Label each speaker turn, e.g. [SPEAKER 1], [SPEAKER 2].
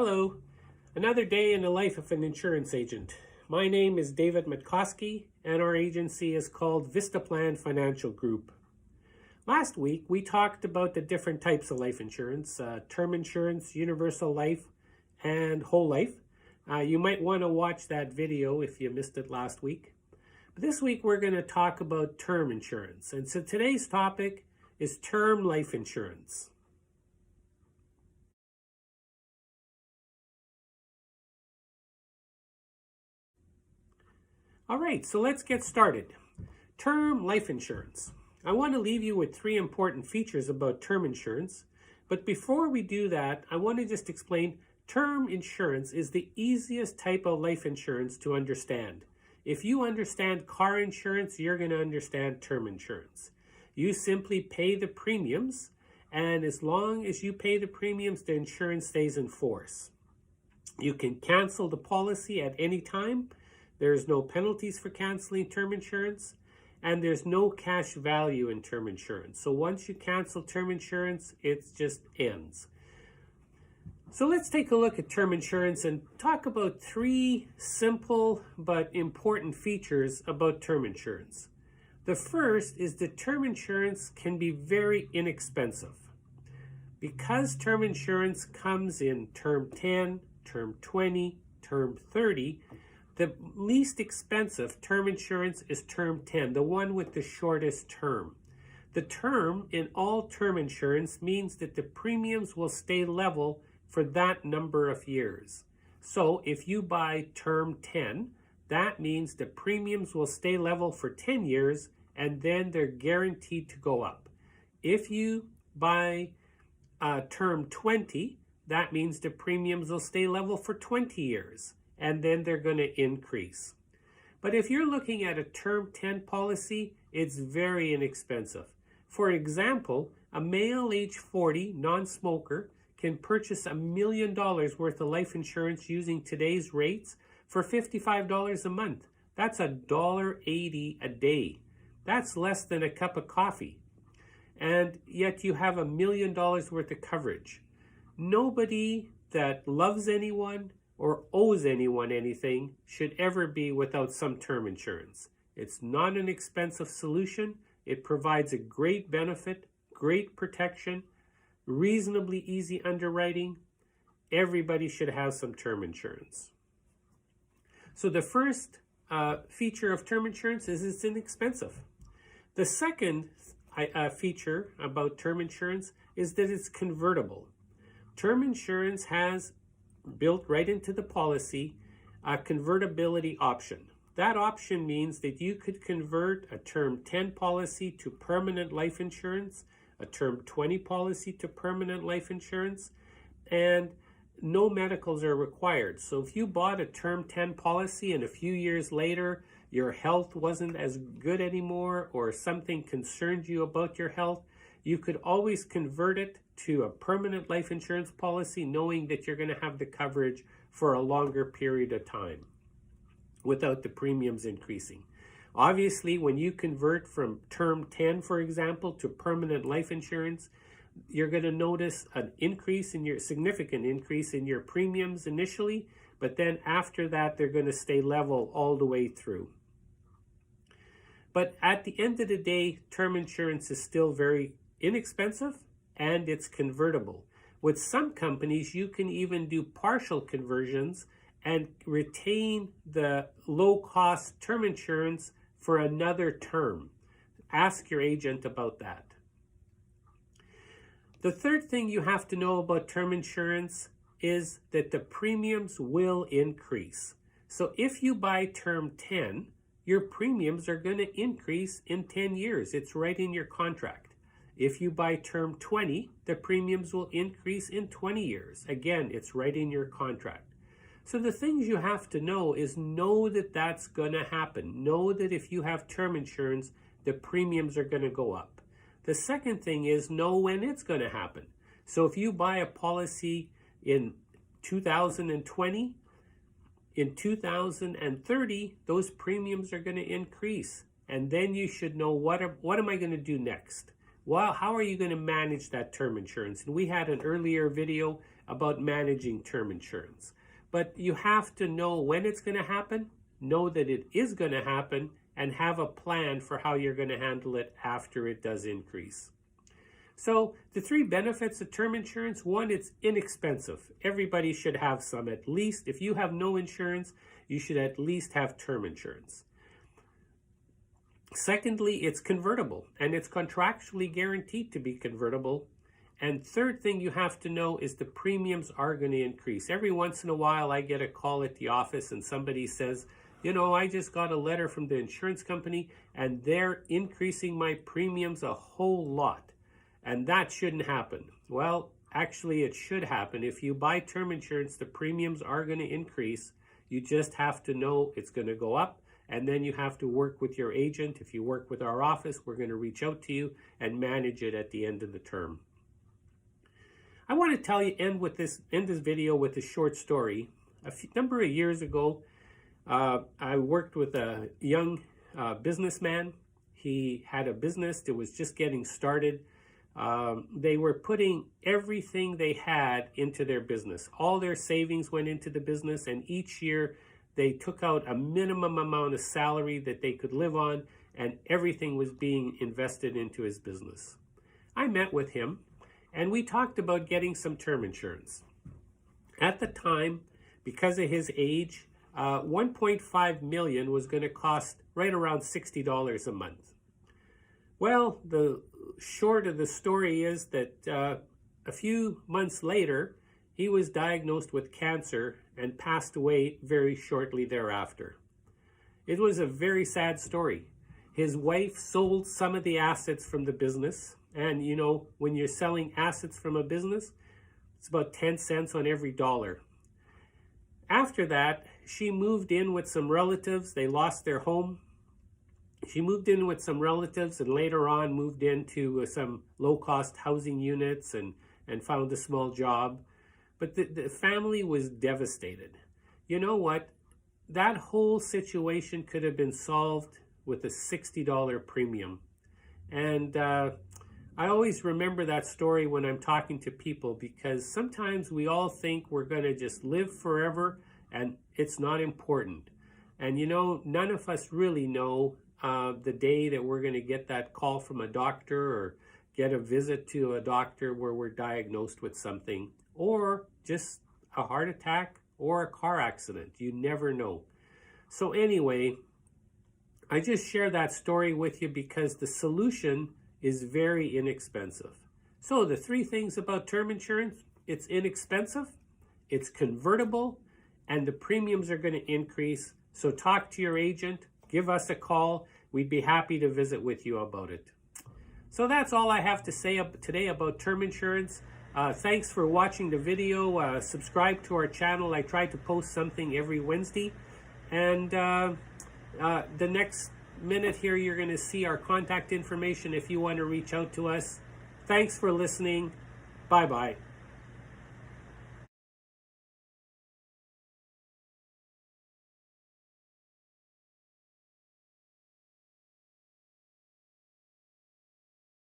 [SPEAKER 1] Hello, another day in the life of an insurance agent. My name is David Matkosky and our agency is called Vistaplan Financial Group. Last week we talked about the different types of life insurance, term insurance, universal life, and whole life. You might want to watch that video if you missed it last week. But this week we're going to talk about term insurance. And so today's topic is term life insurance. All right, so let's get started. Term life insurance. I want to leave you with three important features about term insurance. But before we do that, I want to just explain term insurance is the easiest type of life insurance to understand. If you understand car insurance, you're going to understand term insurance. You simply pay the premiums, and as long as you pay the premiums, the insurance stays in force. You can cancel the policy at any time. There's no penalties for canceling term insurance, and there's no cash value in term insurance. So once you cancel term insurance, it just ends. So let's take a look at term insurance and talk about three simple but important features about term insurance. The first is that term insurance can be very inexpensive. Because term insurance comes in term 10, term 20, term 30, the least expensive term insurance is term 10, the one with the shortest term. The term in all term insurance means that the premiums will stay level for that number of years. So if you buy term 10, that means the premiums will stay level for 10 years and then they're guaranteed to go up. If you buy term 20, that means the premiums will stay level for 20 years. And then they're going to increase. But if you're looking at a term 10 policy, it's very inexpensive. For example, a male age 40 non-smoker can purchase $1 million worth of life insurance using today's rates for $55 a month. That's $1.80 a day. That's less than a cup of coffee. And yet you have $1 million worth of coverage. Nobody that loves anyone or owes anyone anything should ever be without some term insurance. It's not an expensive solution. It provides a great benefit, great protection, reasonably easy underwriting. Everybody should have some term insurance. So the first feature of term insurance is it's inexpensive. The second feature about term insurance is that it's convertible. Term insurance has built right into the policy a convertibility option. That option means that you could convert a term 10 policy to permanent life insurance, a term 20 policy to permanent life insurance, and no medicals are required. So if you bought a term 10 policy and a few years later your health wasn't as good anymore or something concerned you about your health, you could always convert it to a permanent life insurance policy knowing that you're going to have the coverage for a longer period of time without the premiums increasing. Obviously, when you convert from term 10, for example, to permanent life insurance, you're going to notice an increase in your significant increase in your premiums initially, but then after that, they're going to stay level all the way through. But at the end of the day, term insurance is still very inexpensive and it's convertible. With some companies, you can even do partial conversions and retain the low-cost term insurance for another term. Ask your agent about that. The third thing you have to know about term insurance is that the premiums will increase. So if you buy term 10, your premiums are going to increase in 10 years. It's right in your contract. If you buy term 20, the premiums will increase in 20 years. Again, it's right in your contract. So the things you have to know is know that that's going to happen. Know that if you have term insurance, the premiums are going to go up. The second thing is know when it's going to happen. So if you buy a policy in 2020, in 2030, those premiums are going to increase. And then you should know what am I going to do next? Well, how are you going to manage that term insurance? And we had an earlier video about managing term insurance. But you have to know when it's going to happen, know that it is going to happen, and have a plan for how you're going to handle it after it does increase. So the three benefits of term insurance: one, it's inexpensive. Everybody should have some, at least. If you have no insurance, you should at least have term insurance. Secondly, it's convertible, and it's contractually guaranteed to be convertible. And third thing you have to know is the premiums are going to increase. Every once in a while, I get a call at the office and somebody says, you know, I just got a letter from the insurance company and they're increasing my premiums a whole lot. And that shouldn't happen. Well, actually, it should happen. If you buy term insurance, the premiums are going to increase. You just have to know it's going to go up. And then you have to work with your agent. If you work with our office, we're going to reach out to you and manage it at the end of the term. I want to end this video with a short story. A number of years ago, I worked with a young businessman. He had a business that was just getting started. They were putting everything they had into their business. All their savings went into the business, and each year they took out a minimum amount of salary that they could live on, and everything was being invested into his business. I met with him, and we talked about getting some term insurance. At the time, because of his age, $1.5 million was going to cost right around $60 a month. Well, the short of the story is that a few months later, he was diagnosed with cancer and passed away very shortly thereafter. It was a very sad story. His wife sold some of the assets from the business. And you know, when you're selling assets from a business, it's about 10 cents on every dollar. After that, she moved in with some relatives. They lost their home. She moved in with some relatives and later on moved into some low-cost housing units and found a small job. But the family was devastated. You know what? That whole situation could have been solved with a $60 premium. And I always remember that story when I'm talking to people, because sometimes we all think we're going to just live forever and it's not important. And you know, none of us really know the day that we're going to get that call from a doctor or get a visit to a doctor where we're diagnosed with something, or just a heart attack or a car accident. You never know. So anyway, I just share that story with you because the solution is very inexpensive. So the three things about term insurance: it's inexpensive, it's convertible, and the premiums are going to increase. So talk to your agent, give us a call. We'd be happy to visit with you about it. So that's all I have to say today about term insurance. Thanks for watching the video. Subscribe to our channel. I try to post something every Wednesday. And the next minute here, you're going to see our contact information if you want to reach out to us. Thanks for listening. Bye-bye.